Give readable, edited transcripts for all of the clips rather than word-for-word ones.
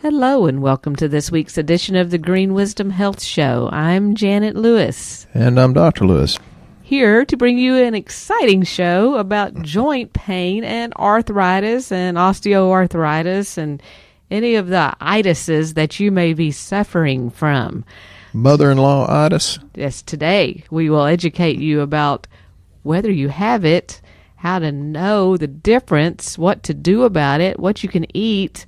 Hello and welcome to this week's edition of the Green Wisdom Health Show. I'm Janet Lewis. And I'm Dr. Lewis. Here to bring you an exciting show about joint pain and arthritis and osteoarthritis and any of the itises that you may be suffering from. Mother-in-law itis? Yes, today we will educate you about whether you have it, how to know the difference, what to do about it, what you can eat,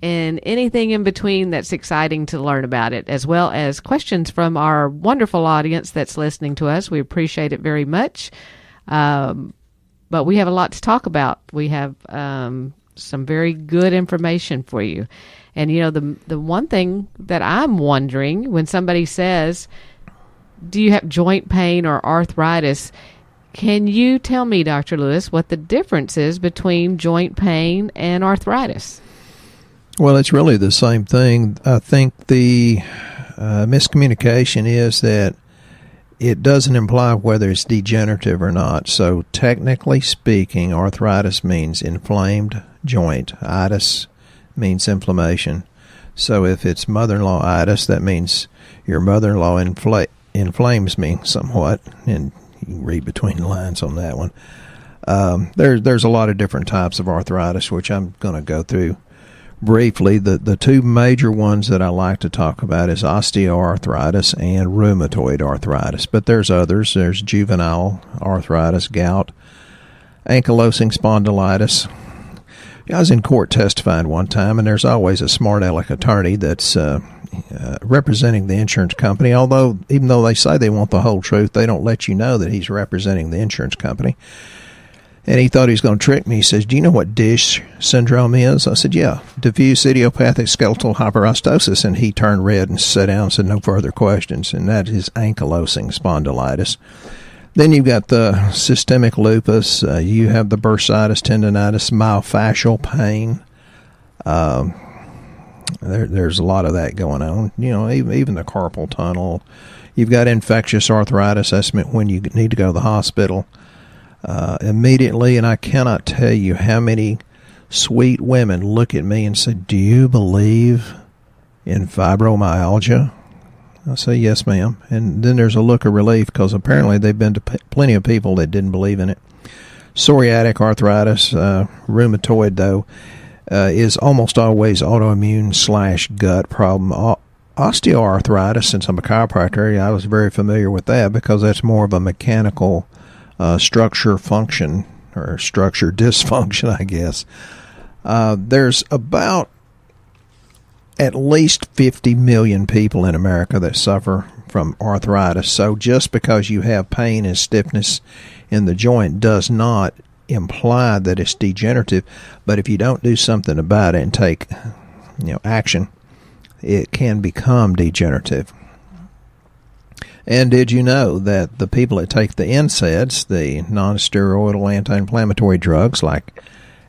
and anything in between that's exciting to learn about it, as well as questions from our wonderful audience that's listening to us. We appreciate it very much. But we have a lot to talk about. We have some very good information for you. And, you know, the one thing that I'm wondering when somebody says, do you have joint pain or arthritis? Can you tell me, Dr. Lewis, what the difference is between joint pain and arthritis? Well, it's really the same thing. I think the miscommunication is that it doesn't imply whether it's degenerative or not. So technically speaking, arthritis means inflamed joint. Itis means inflammation. So if it's mother-in-law itis, that means your mother-in-law inflames me somewhat. And you can read between the lines on that one. There's a lot of different types of arthritis, which I'm going to go through briefly. The two major ones that I like to talk about is osteoarthritis and rheumatoid arthritis. But there's others. There's juvenile arthritis, gout, ankylosing spondylitis. I was in court testifying one time, and there's always a smart aleck attorney that's representing the insurance company. Although, even though they say they want the whole truth, they don't let you know that he's representing the insurance company. And he thought he was going to trick me. He says, do you know what DISH syndrome is? I said, yeah, diffuse idiopathic skeletal hyperostosis. And he turned red and sat down and said, no further questions. And that is ankylosing spondylitis. Then you've got the systemic lupus. You have the bursitis, tendonitis, myofascial pain. There's a lot of that going on. You know, even the carpal tunnel. You've got infectious arthritis. That's when you need to go to the hospital immediately. And I cannot tell you how many sweet women look at me and say, do you believe in fibromyalgia? I say, yes, ma'am. And then there's a look of relief because apparently they've been to plenty of people that didn't believe in it. Psoriatic arthritis, rheumatoid, though, is almost always autoimmune / gut problem. Osteoarthritis, since I'm a chiropractor, I was very familiar with that because that's more of a mechanical structure function or structure dysfunction, I guess. There's about at least 50 million people in America that suffer from arthritis. So just because you have pain and stiffness in the joint does not imply that it's degenerative. But if you don't do something about it and take, action, it can become degenerative. And did you know that the people that take the NSAIDs, the non-steroidal anti-inflammatory drugs like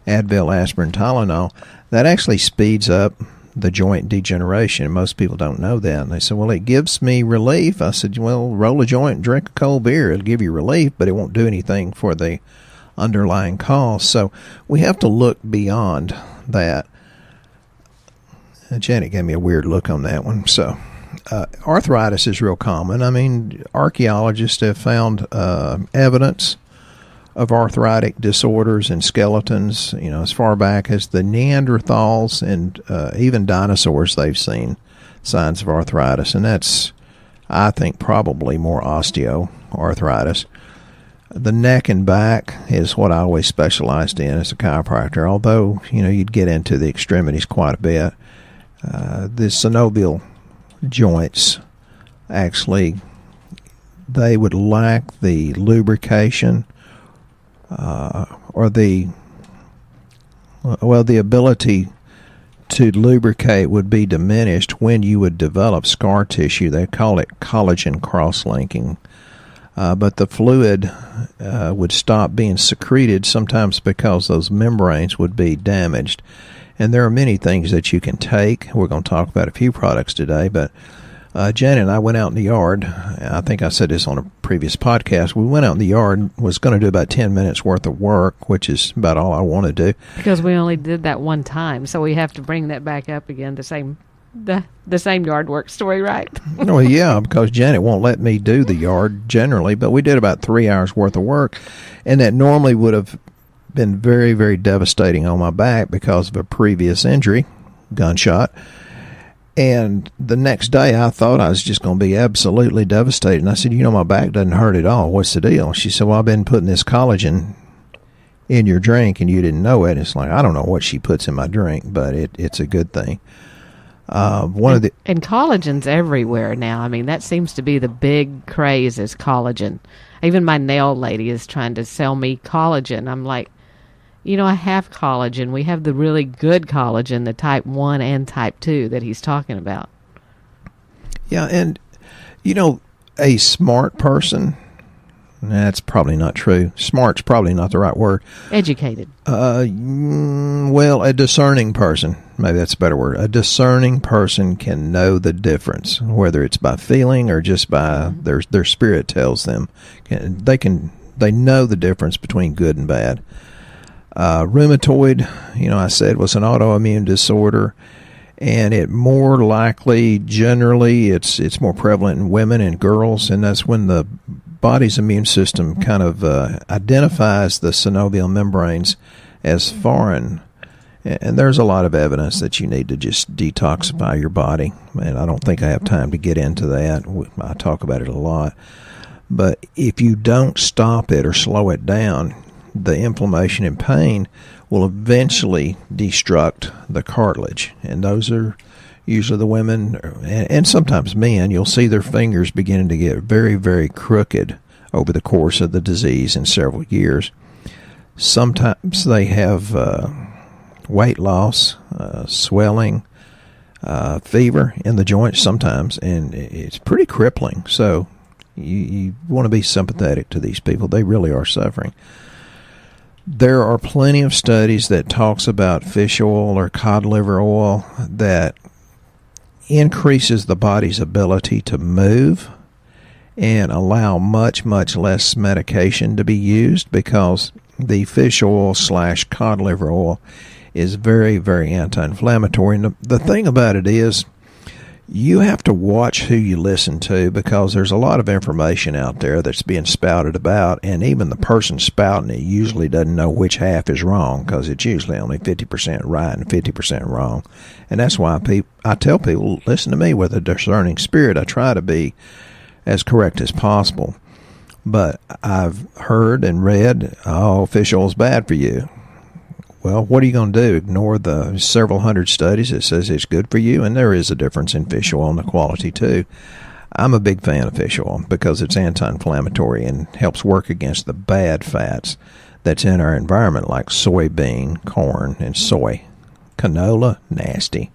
Advil, aspirin, Tylenol, that actually speeds up the joint degeneration? Most people don't know that. And they say, well, it gives me relief. I said, well, roll a joint and drink a cold beer. It'll give you relief, but it won't do anything for the underlying cause. So we have to look beyond that. Janet gave me a weird look on that one. So arthritis is real common. I mean, archaeologists have found evidence of arthritic disorders in skeletons, as far back as the Neanderthals and even dinosaurs. They've seen signs of arthritis, and that's, I think, probably more osteoarthritis. The neck and back is what I always specialized in as a chiropractor, although, you'd get into the extremities quite a bit. The synovial joints, actually, they would lack the lubrication or the ability to lubricate would be diminished when you would develop scar tissue. They call it collagen cross-linking. But the fluid would stop being secreted, sometimes because those membranes would be damaged. And there are many things that you can take. We're going to talk about a few products today, but Janet and I went out in the yard. I think I said this on a previous podcast. We went out in the yard, was going to do about 10 minutes worth of work, which is about all I want to do. Because we only did that one time, so we have to bring that back up again, the same yard work story, right? Well, yeah, because Janet won't let me do the yard generally, but we did about 3 hours worth of work, and that normally would have been very, very devastating on my back because of a previous injury, gunshot. And the next day, I thought I was just going to be absolutely devastated. And I said, my back doesn't hurt at all. What's the deal? She said, well, I've been putting this collagen in your drink, and you didn't know it. It's like, I don't know what she puts in my drink, but it's a good thing. And collagen's everywhere now. I mean, that seems to be the big craze is collagen. Even my nail lady is trying to sell me collagen. I'm like, I have collagen. We have the really good collagen, the type 1 and type 2 that he's talking about. Yeah, and, a smart person, that's probably not true. Smart's probably not the right word. Educated. Well, a discerning person, maybe that's a better word. A discerning person can know the difference, whether it's by feeling or just by their spirit tells them. They know the difference between good and bad. Rheumatoid, I said, was an autoimmune disorder, and it more likely, generally, it's more prevalent in women and girls, and that's when the body's immune system kind of identifies the synovial membranes as foreign. And there's a lot of evidence that you need to just detoxify your body, and I don't think I have time to get into that. I talk about it a lot. But if you don't stop it or slow it down, the inflammation and pain will eventually destruct the cartilage. And those are usually the women, and sometimes men. You'll see their fingers beginning to get very, very crooked over the course of the disease in several years. Sometimes they have weight loss, swelling, fever in the joints sometimes, and it's pretty crippling. So you want to be sympathetic to these people. They really are suffering. There are plenty of studies that talks about fish oil or cod liver oil that increases the body's ability to move and allow much, much less medication to be used, because the fish oil / cod liver oil is very, very anti-inflammatory. And the thing about it is, you have to watch who you listen to, because there's a lot of information out there that's being spouted about, and even the person spouting it usually doesn't know which half is wrong, because it's usually only 50% right and 50% wrong. And that's why I tell people, listen to me with a discerning spirit. I try to be as correct as possible. But I've heard and read, fish oil's bad for you. Well, what are you going to do? Ignore the several hundred studies that says it's good for you? And there is a difference in fish oil and the quality, too. I'm a big fan of fish oil because it's anti-inflammatory and helps work against the bad fats that's in our environment, like soybean, corn, and soy. Canola, nasty.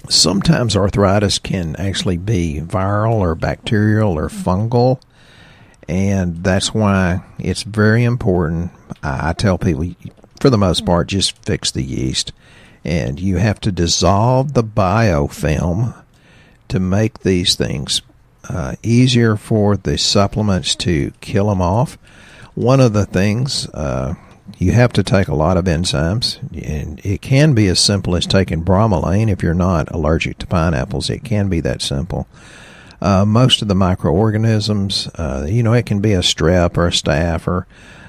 Sometimes arthritis can actually be viral or bacterial or fungal. And that's why it's very important. I tell people, for the most part, just fix the yeast. And you have to dissolve the biofilm to make these things easier for the supplements to kill them off. One of the things, you have to take a lot of enzymes. And it can be as simple as taking bromelain. If you're not allergic to pineapples, it can be that simple. Most of the microorganisms, it can be a strep or a staph or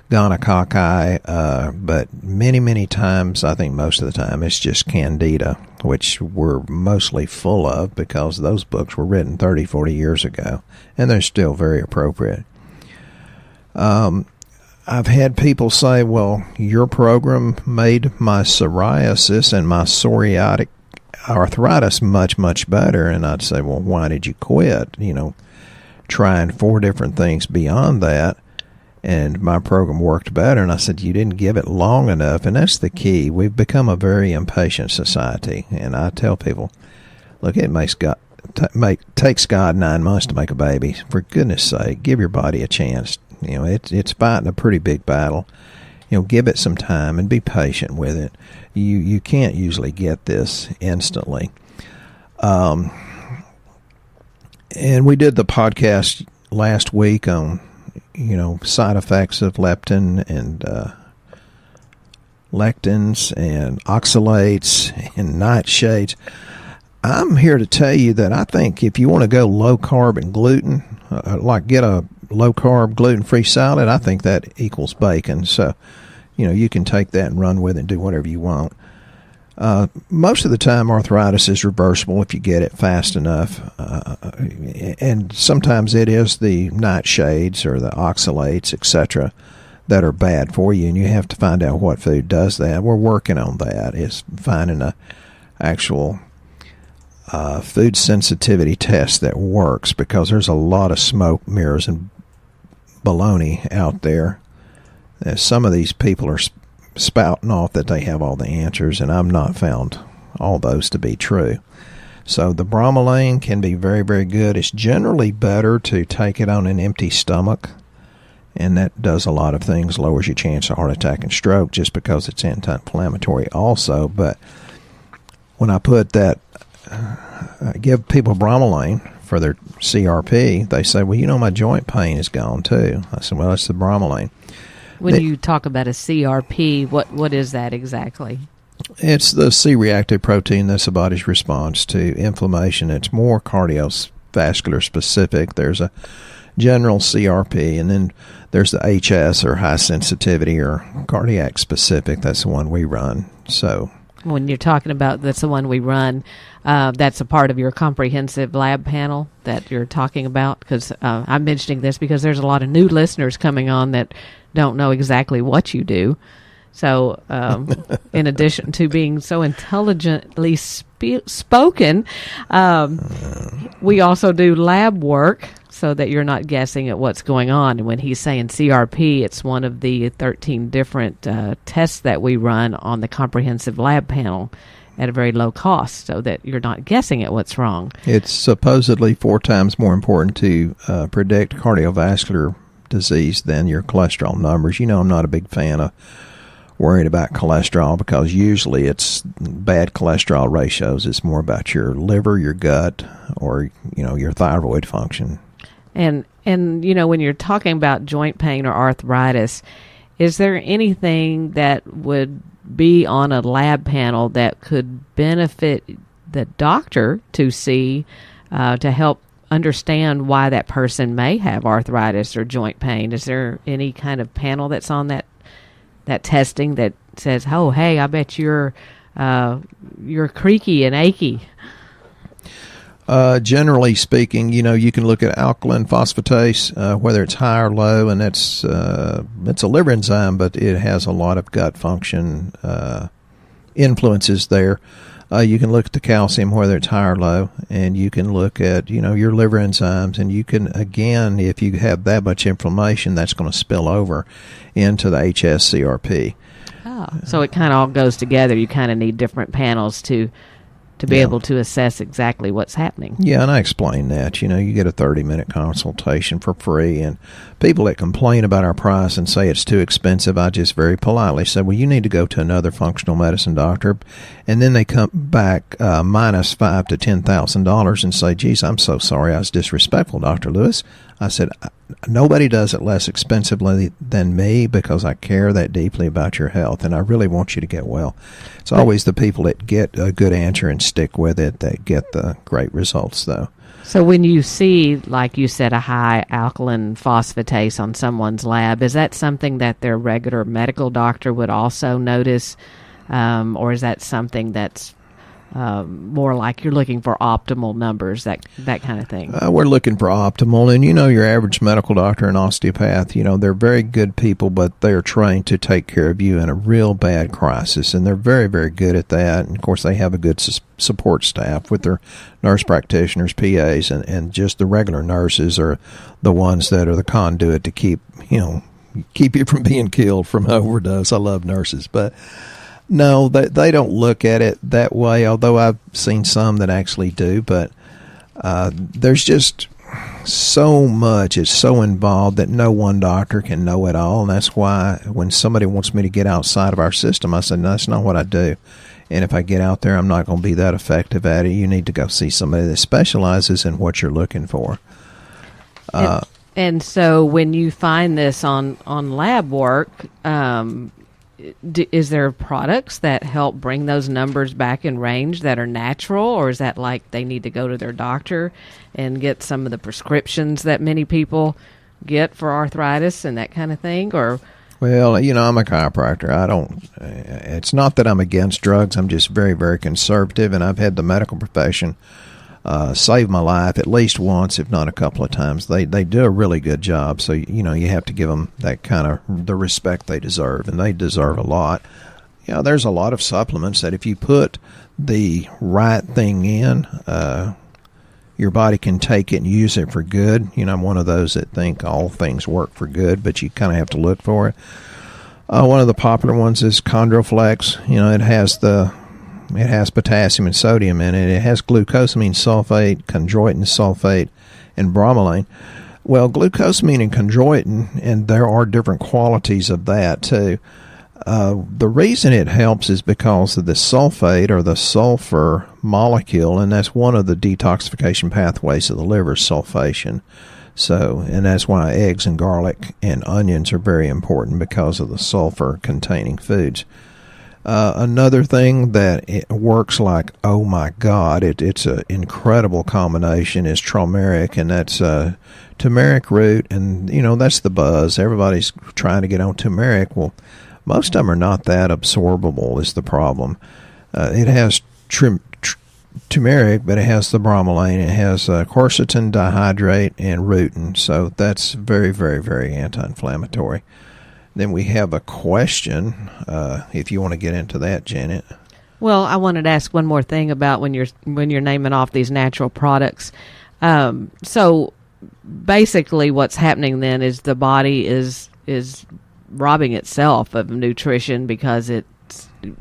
gonococci, but many, many times, I think most of the time, it's just candida, which we're mostly full of because those books were written 30, 40 years ago, and they're still very appropriate. I've had people say, well, your program made my psoriasis and my psoriatic arthritis much, much better. And I'd say, well, why did you quit? Trying 4 different things beyond that, and my program worked better. And I said, you didn't give it long enough. And that's the key. We've become a very impatient society. And I tell people, look, it takes God 9 months to make a baby. For goodness sake, give your body a chance. It's fighting a pretty big battle. Give it some time and be patient with it. You can't usually get this instantly. And we did the podcast last week on, side effects of leptin and lectins and oxalates and nightshades. I'm here to tell you that I think if you want to go low carb and gluten, like get a low carb gluten free salad, I think that equals bacon. So, you can take that and run with it and do whatever you want. Most of the time, arthritis is reversible if you get it fast enough. And sometimes it is the nightshades or the oxalates, etc., that are bad for you, and you have to find out what food does that. We're working on that, is finding a actual food sensitivity test that works, because there's a lot of smoke, mirrors, and baloney out there. Some of these people are spouting off that they have all the answers, and I've not found all those to be true. So the bromelain can be very, very good. It's generally better to take it on an empty stomach, and that does a lot of things, lowers your chance of heart attack and stroke just because it's anti-inflammatory also. But when I put that, I give people bromelain for their CRP, they say, well, my joint pain is gone too. I said, well, it's the bromelain. When you talk about a CRP, what is that exactly? It's the C-reactive protein that's the body's response to inflammation. It's more cardiovascular specific. There's a general CRP, and then there's the HS, or high sensitivity, or cardiac specific. That's the one we run. So when you're talking about that's the one we run, that's a part of your comprehensive lab panel that you're talking about? Because I'm mentioning this because there's a lot of new listeners coming on that don't know exactly what you do. So in addition to being so intelligently spoken, we also do lab work so that you're not guessing at what's going on. And when he's saying CRP, it's one of the 13 different tests that we run on the comprehensive lab panel at a very low cost, so that you're not guessing at what's wrong. It's supposedly 4 times more important to predict cardiovascular disease than your cholesterol numbers. I'm not a big fan of worried about cholesterol, because usually it's bad cholesterol ratios. It's more about your liver, your gut, or your thyroid function. And when you're talking about joint pain or arthritis, is there anything that would be on a lab panel that could benefit the doctor to see to help understand why that person may have arthritis or joint pain? Is there any kind of panel that's on that testing that says, oh, hey, I bet you're creaky and achy? Generally speaking, you can look at alkaline phosphatase, whether it's high or low, and it's a liver enzyme, but it has a lot of gut function influences there. You can look at the calcium, whether it's high or low, and you can look at, your liver enzymes, and you can, again, if you have that much inflammation, that's going to spill over into the HS-CRP. Oh, so it kind of all goes together. You kind of need different panels to be able to assess exactly what's happening. Yeah, and I explain that. You get a 30-minute consultation for free, and people that complain about our price and say it's too expensive, I just very politely say, well, you need to go to another functional medicine doctor, and then they come back minus $5,000 to $10,000 and say, geez, I'm so sorry, I was disrespectful, Dr. Lewis. I said, nobody does it less expensively than me, because I care that deeply about your health, and I really want you to get well. It's always the people that get a good answer and stick with it that get the great results, though. So when you see, like you said, a high alkaline phosphatase on someone's lab, is that something that their regular medical doctor would also notice, or is that something that's more like you're looking for optimal numbers, that kind of thing? We're looking for optimal, and your average medical doctor and osteopath, they're very good people, but they're trained to take care of you in a real bad crisis, and they're very, very good at that. And of course, they have a good support staff with their nurse practitioners, PAs, and just the regular nurses are the ones that are the conduit to keep you from being killed from overdose. I love nurses, but no, they don't look at it that way, although I've seen some that actually do. But there's just so much. It's so involved that no one doctor can know it all. And that's why when somebody wants me to get outside of our system, I said, no, that's not what I do. And if I get out there, I'm not going to be that effective at it. You need to go see somebody that specializes in what you're looking for. And so when you find this on lab work, is there products that help bring those numbers back in range that are natural, or is that like they need to go to their doctor and get some of the prescriptions that many people get for arthritis and that kind of thing? Or well, I'm a chiropractor. It's not that I'm against drugs. I'm just very, very conservative, and I've had the medical profession save my life at least once, if not a couple of times. They do a really good job. So, you have to give them that kind of the respect they deserve, and they deserve a lot. There's a lot of supplements that if you put the right thing in, your body can take it and use it for good. I'm one of those that think all things work for good, but you kind of have to look for it. One of the popular ones is Chondro-Flx. It has potassium and sodium in it. It has glucosamine sulfate, chondroitin sulfate, and bromelain. Well, glucosamine and chondroitin, and there are different qualities of that too. The reason it helps is because of the sulfate or the sulfur molecule, and that's one of the detoxification pathways of the liver, sulfation. So, and that's why eggs and garlic and onions are very important, because of the sulfur-containing foods. Another thing that it works like, oh my God, it's an incredible combination, is turmeric, and that's turmeric root, and that's the buzz. Everybody's trying to get on turmeric. Well, most of them are not that absorbable is the problem. It has turmeric, but it has the bromelain, it has quercetin dihydrate and rutin, so that's very, very, very anti-inflammatory. Then we have a question, if you want to get into that, Janet. Well, I wanted to ask one more thing about when you're naming off these natural products. So basically what's happening then is the body is robbing itself of nutrition, because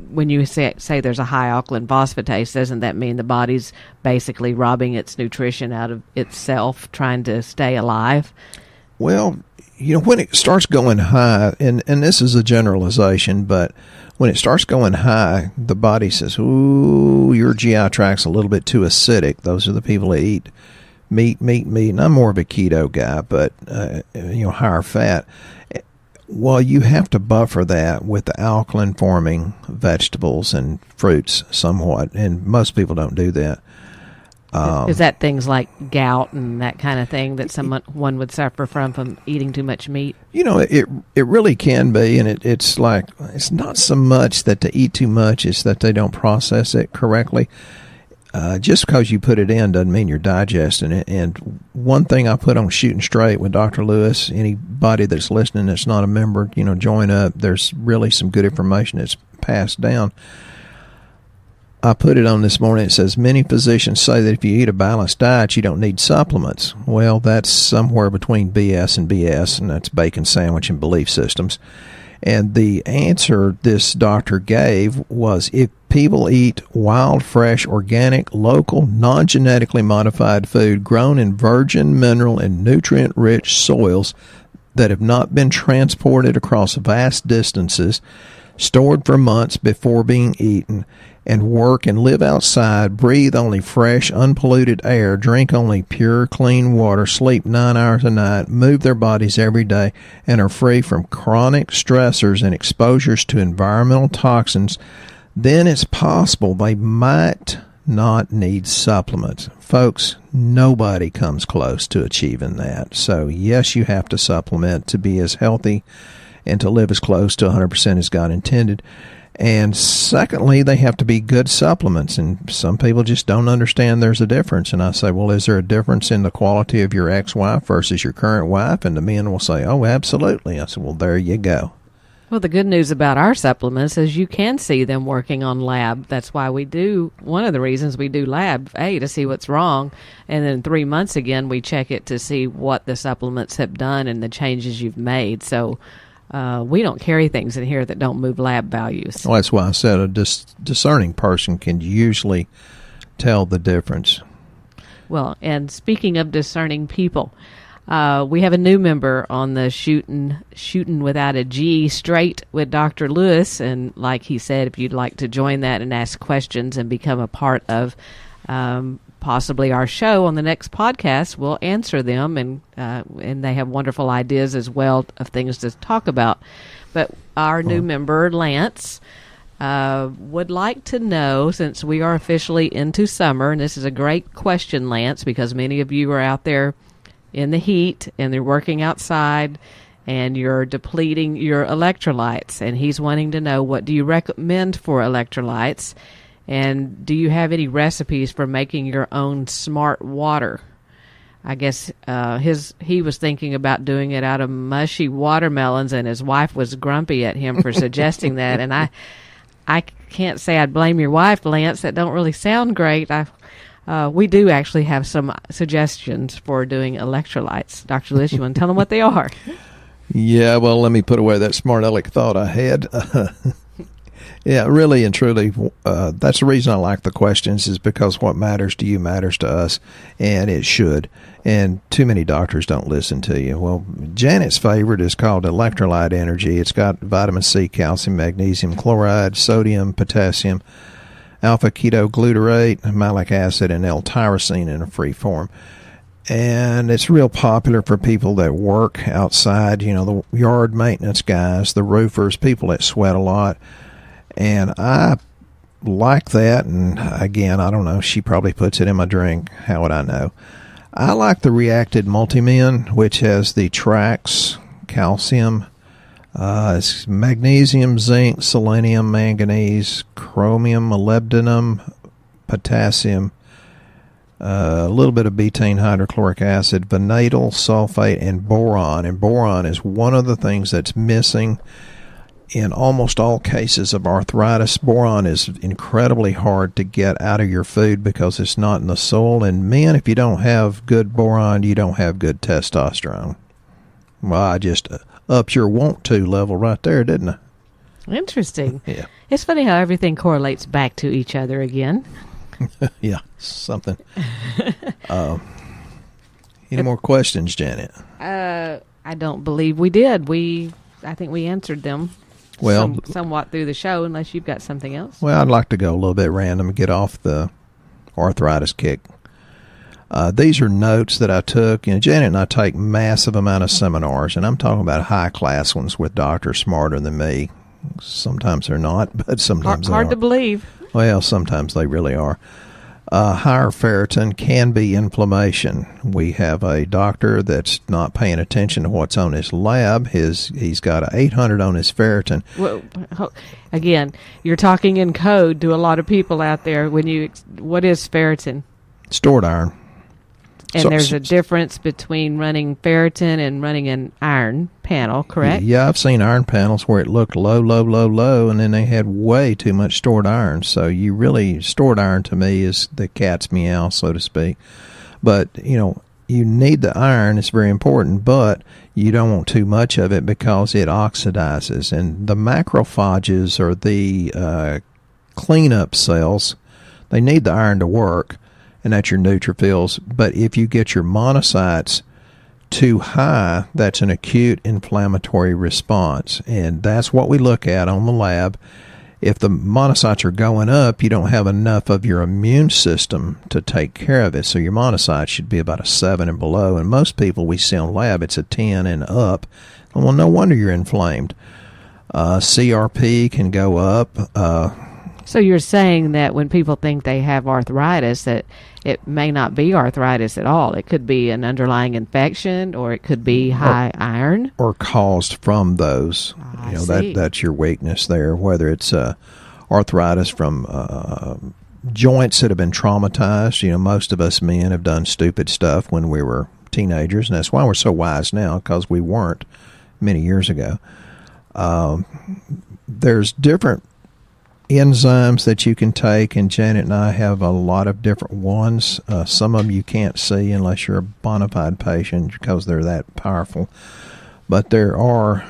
when you say there's a high alkaline phosphatase, doesn't that mean the body's basically robbing its nutrition out of itself, trying to stay alive? Well, when it starts going high, and this is a generalization, but when it starts going high, the body says, ooh, your GI tract's a little bit too acidic. Those are the people that eat meat. And I'm more of a keto guy, but, higher fat. Well, you have to buffer that with the alkaline-forming vegetables and fruits somewhat, and most people don't do that. Is that things like gout and that kind of thing that one would suffer from eating too much meat? It really can be, and it's not so much that they eat too much, it's that they don't process it correctly. Just because you put it in doesn't mean you're digesting it. And one thing I put on Shooting Straight with Dr. Lewis, anybody that's listening that's not a member, join up. There's really some good information that's passed down. I put it on this morning. It says, many physicians say that if you eat a balanced diet, you don't need supplements. Well, that's somewhere between BS and BS, and that's bacon sandwich and belief systems. And the answer this doctor gave was, if people eat wild, fresh, organic, local, non-genetically modified food grown in virgin, mineral, and nutrient-rich soils that have not been transported across vast distances, stored for months before being eaten, and work and live outside, breathe only fresh, unpolluted air, drink only pure, clean water, sleep 9 hours a night, move their bodies every day, and are free from chronic stressors and exposures to environmental toxins, then it's possible they might not need supplements. Folks, nobody comes close to achieving that. So, yes, you have to supplement to be as healthy and to live as close to 100% as God intended. And secondly, they have to be good supplements, and some people just don't understand there's a difference. And I say, well, is there a difference in the quality of your ex-wife versus your current wife? And the men will say, oh, absolutely. I said, well, there you go. Well, the good news about our supplements is you can see them working on lab. That's why one of the reasons we do lab, to see what's wrong. And then 3 months again, we check it to see what the supplements have done and the changes you've made. So we don't carry things in here that don't move lab values. Well, that's why I said a discerning person can usually tell the difference. Well, and speaking of discerning people, We have a new member on the Shootin' Without a G Straight with Dr. Lewis. And like he said, if you'd like to join that and ask questions and become a part of possibly our show on the next podcast, we'll answer them. And they have wonderful ideas as well of things to talk about. But our new member, Lance, would like to know, since we are officially into summer, and this is a great question, Lance, because many of you are out there in the heat and they're working outside and you're depleting your electrolytes, and he's wanting to know, what do you recommend for electrolytes, and do you have any recipes for making your own smart water? I guess he was thinking about doing it out of mushy watermelons, and his wife was grumpy at him for suggesting that. And I can't say I'd blame your wife, Lance. That don't really sound great. We do actually have some suggestions for doing electrolytes. Dr. Lewis, you want to tell them what they are? Yeah, well, let me put away that smart aleck thought I had. Yeah, really and truly, that's the reason I like the questions, is because what matters to you matters to us, and it should. And too many doctors don't listen to you. Well, Janet's favorite is called Electrolyte Energy. It's got vitamin C, calcium, magnesium, chloride, sodium, potassium, alpha-ketoglutarate, malic acid, and L-tyrosine in a free form. And it's real popular for people that work outside, the yard maintenance guys, the roofers, people that sweat a lot. And I like that, and again, I don't know, she probably puts it in my drink. How would I know? I like the Reacted Multimin, which has the Trax, calcium, it's magnesium, zinc, selenium, manganese, chromium, molybdenum, potassium, a little bit of betaine hydrochloric acid, vanadyl sulfate, and boron. And boron is one of the things that's missing in almost all cases of arthritis. Boron is incredibly hard to get out of your food because it's not in the soil. And men, if you don't have good boron, you don't have good testosterone. Well, I just upped your want to level right there, didn't I? Interesting. Yeah. It's funny how everything correlates back to each other again. Yeah, something. Any more questions, Janet? I don't believe we did. I think we answered them. Well, somewhat through the show, unless you've got something else. Well, I'd like to go a little bit random and get off the arthritis kick. These are notes that I took. Janet and I take massive amount of seminars, and I'm talking about high-class ones with doctors smarter than me. Sometimes they're not, but sometimes they are. Hard to believe. Well, sometimes they really are. Higher ferritin can be inflammation. We have a doctor that's not paying attention to what's on his lab. He's got an 800 on his ferritin. Well, again, you're talking in code to a lot of people out there. What is ferritin? Stored iron. And there's a difference between running ferritin and running an iron panel, correct? Yeah, I've seen iron panels where it looked low, and then they had way too much stored iron. So stored iron to me is the cat's meow, so to speak. But, you need the iron. It's very important, but you don't want too much of it because it oxidizes. And the macrophages, or the cleanup cells, they need the iron to work. And that's your neutrophils. But if you get your monocytes too high, that's an acute inflammatory response. And that's what we look at on the lab. If the monocytes are going up, you don't have enough of your immune system to take care of it. So your monocytes should be about a 7 and below. And most people we see on lab, it's a 10 and up. Well, no wonder you're inflamed. CRP can go up. So you're saying that when people think they have arthritis, that it may not be arthritis at all. It could be an underlying infection, or it could be high iron, or caused from those. That's your weakness there. Whether it's arthritis from joints that have been traumatized. Most of us men have done stupid stuff when we were teenagers, and that's why we're so wise now, because we weren't many years ago. There's different enzymes that you can take, and Janet and I have a lot of different ones. Some of them you can't see unless you're a bona fide patient because they're that powerful. But there are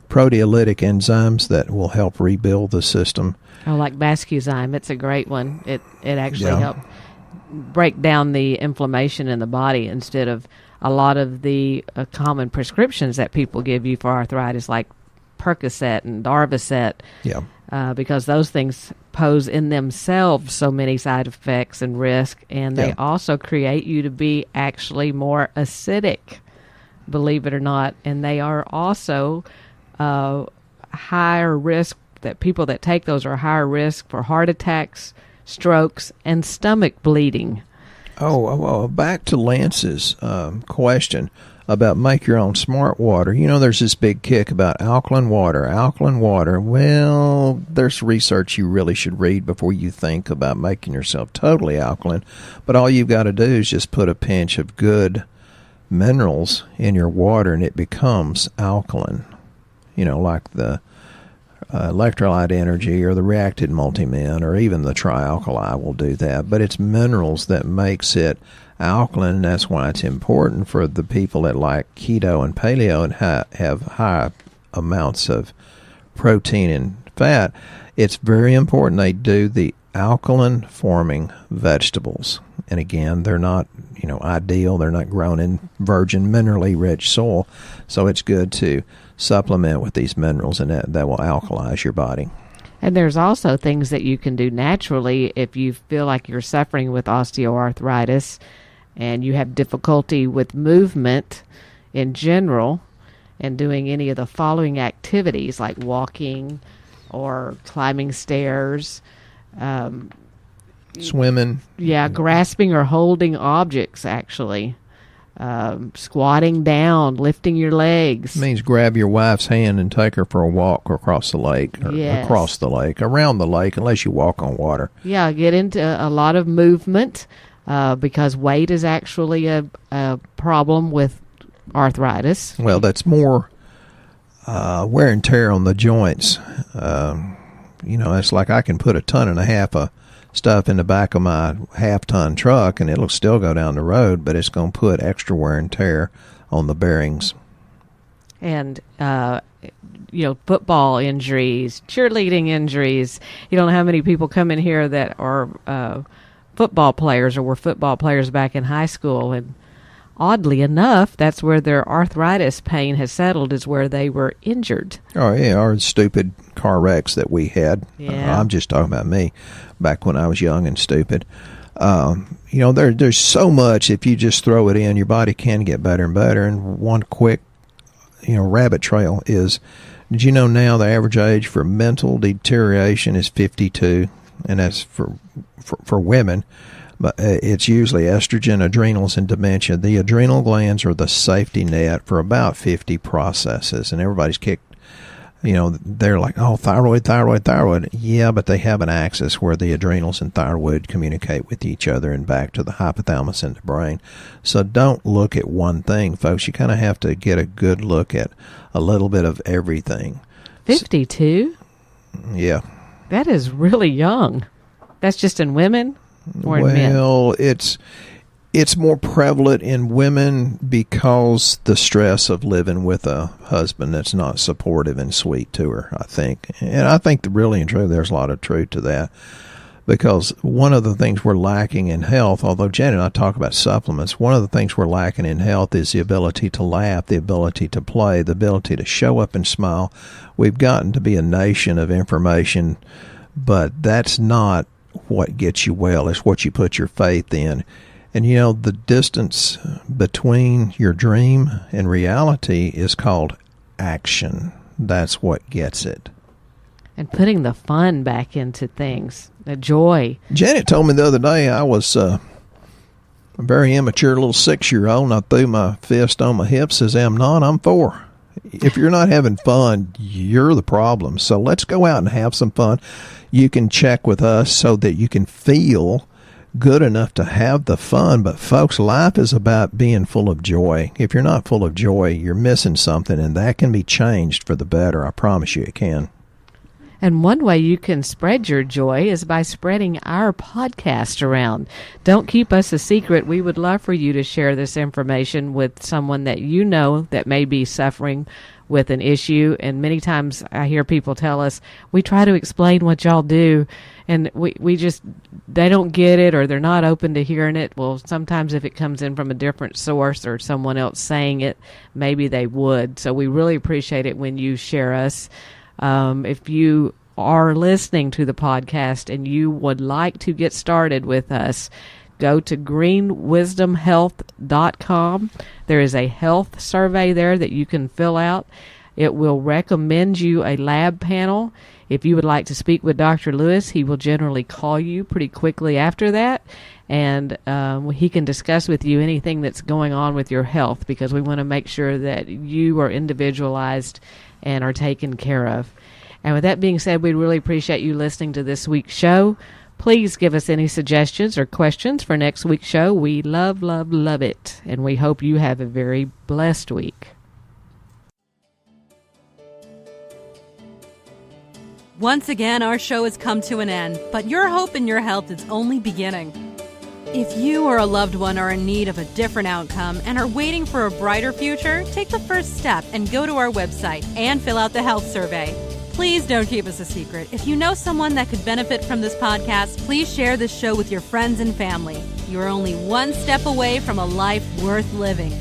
proteolytic enzymes that will help rebuild the system. Oh, like Bascuzyme. It's a great one. It actually helps break down the inflammation in the body instead of a lot of the common prescriptions that people give you for arthritis, like Percocet and Darvocet, because those things pose in themselves so many side effects and risk, and they also create you to be actually more acidic, believe it or not, and they are also higher risk, that people that take those are higher risk for heart attacks, strokes, and stomach bleeding. Back to Lance's question about make your own smart water. You know, there's this big kick about alkaline water. Alkaline water. Well, there's research you really should read before you think about making yourself totally alkaline. But all you've got to do is just put a pinch of good minerals in your water and it becomes alkaline. You know, like the electrolyte energy or the reacted multimin or even the trialkali will do that. But it's minerals that makes it alkaline, and that's why it's important for the people that like keto and paleo and have high amounts of protein and fat. It's very important they do the alkaline forming vegetables. And again, they're not, ideal. They're not grown in virgin minerally rich soil. So it's good to supplement with these minerals, and that will alkalize your body. And there's also things that you can do naturally if you feel like you're suffering with osteoarthritis and you have difficulty with movement in general and doing any of the following activities like walking or climbing stairs, swimming. Yeah, grasping or holding objects, actually. Squatting down, lifting your legs. It means grab your wife's hand and take her for a walk across the lake, or across the lake, around the lake, unless you walk on water. Yeah, get into a lot of movement because weight is actually a problem with arthritis. Well, that's more wear and tear on the joints. It's like I can put 1.5 tons of stuff in the back of my half-ton truck and it'll still go down the road, but it's going to put extra wear and tear on the bearings. And football injuries, cheerleading injuries. You don't know how many people come in here that are football players or were football players back in high school, and oddly enough, that's where their arthritis pain has settled, is where they were injured. Oh, yeah, our stupid car wrecks that we had. Yeah. I'm just talking about me back when I was young and stupid. There's so much. If you just throw it in, your body can get better and better. And one quick, rabbit trail is, did you know now the average age for mental deterioration is 52? And that's for women. But it's usually estrogen, adrenals, and dementia. The adrenal glands are the safety net for about 50 processes. And everybody's kicked, they're like, oh, thyroid. Yeah, but they have an axis where the adrenals and thyroid communicate with each other and back to the hypothalamus and the brain. So don't look at one thing, folks. You kind of have to get a good look at a little bit of everything. 52? Yeah. That is really young. That's just in women? Or in men? Well, it's more prevalent in women because the stress of living with a husband that's not supportive and sweet to her, I think. And I think really and truly there's a lot of truth to that, because one of the things we're lacking in health, although Janet and I talk about supplements, one of the things we're lacking in health is the ability to laugh, the ability to play, the ability to show up and smile. We've gotten to be a nation of information, but that's not what gets you well. It's what you put your faith in. And the distance between your dream and reality is called action. That's what gets it. And putting the fun back into things, the joy. Janet told me the other day I was a very immature little 6-year-old, and I threw my fist on my hip, says, I'm 4. If you're not having fun, you're the problem. So let's go out and have some fun. You can check with us so that you can feel good enough to have the fun. But folks, life is about being full of joy. If you're not full of joy, you're missing something, and that can be changed for the better. I promise you it can. And one way you can spread your joy is by spreading our podcast around. Don't keep us a secret. We would love for you to share this information with someone that you know that may be suffering with an issue. And many times I hear people tell us, we try to explain what y'all do, and we just, they don't get it, or they're not open to hearing it. Well, sometimes if it comes in from a different source or someone else saying it, maybe they would. So we really appreciate it when you share us. If you are listening to the podcast and you would like to get started with us, go to greenwisdomhealth.com. There is a health survey there that you can fill out. It will recommend you a lab panel. If you would like to speak with Dr. Lewis, he will generally call you pretty quickly after that, and he can discuss with you anything that's going on with your health, because we want to make sure that you are individualized and are taken care of. And with that being said, we really appreciate you listening to this week's show. Please give us any suggestions or questions for next week's show. We love, love, love it. And we hope you have a very blessed week. Once again, our show has come to an end, but your hope in your health is only beginning. If you or a loved one are in need of a different outcome and are waiting for a brighter future, take the first step and go to our website and fill out the health survey. Please don't keep us a secret. If you know someone that could benefit from this podcast, please share this show with your friends and family. You're only one step away from a life worth living.